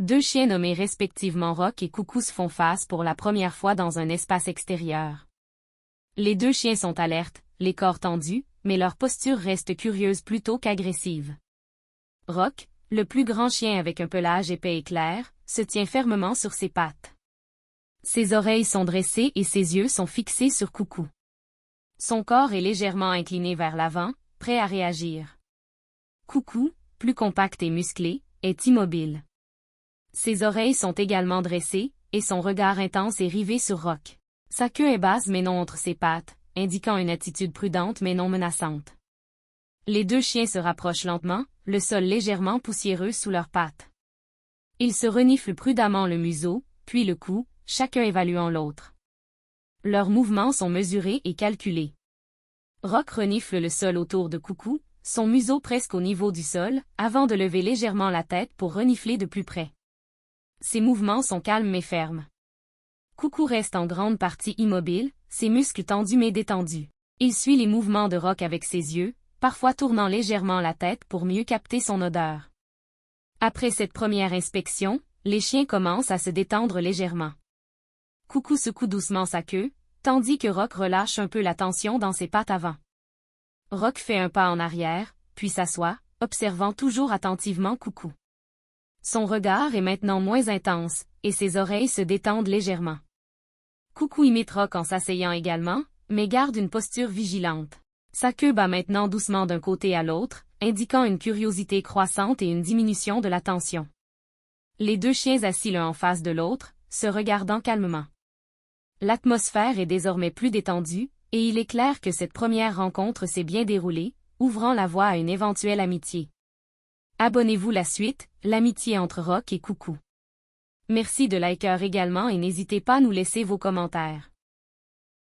Deux chiens nommés respectivement Rock et Coucou se font face pour la première fois dans un espace extérieur. Les deux chiens sont alertes, les corps tendus, mais leur posture reste curieuse plutôt qu'agressive. Rock, le plus grand chien avec un pelage épais et clair, se tient fermement sur ses pattes. Ses oreilles sont dressées et ses yeux sont fixés sur Coucou. Son corps est légèrement incliné vers l'avant, prêt à réagir. Coucou, plus compact et musclé, est immobile. Ses oreilles sont également dressées, et son regard intense est rivé sur Rock. Sa queue est basse mais non entre ses pattes, indiquant une attitude prudente mais non menaçante. Les deux chiens se rapprochent lentement, le sol légèrement poussiéreux sous leurs pattes. Ils se reniflent prudemment le museau, puis le cou, chacun évaluant l'autre. Leurs mouvements sont mesurés et calculés. Rock renifle le sol autour de Coucou, son museau presque au niveau du sol, avant de lever légèrement la tête pour renifler de plus près. Ses mouvements sont calmes mais fermes. Coucou reste en grande partie immobile, ses muscles tendus mais détendus. Il suit les mouvements de Rock avec ses yeux, parfois tournant légèrement la tête pour mieux capter son odeur. Après cette première inspection, les chiens commencent à se détendre légèrement. Coucou secoue doucement sa queue, tandis que Rock relâche un peu la tension dans ses pattes avant. Rock fait un pas en arrière, puis s'assoit, observant toujours attentivement Coucou. Son regard est maintenant moins intense, et ses oreilles se détendent légèrement. Coucou imite Rock en s'asseyant également, mais garde une posture vigilante. Sa queue bat maintenant doucement d'un côté à l'autre, indiquant une curiosité croissante et une diminution de la tension. Les deux chiens assis l'un en face de l'autre, se regardant calmement. L'atmosphère est désormais plus détendue, et il est clair que cette première rencontre s'est bien déroulée, ouvrant la voie à une éventuelle amitié. Abonnez-vous la suite, l'amitié entre Rock et Coucou. Merci de liker également et n'hésitez pas à nous laisser vos commentaires.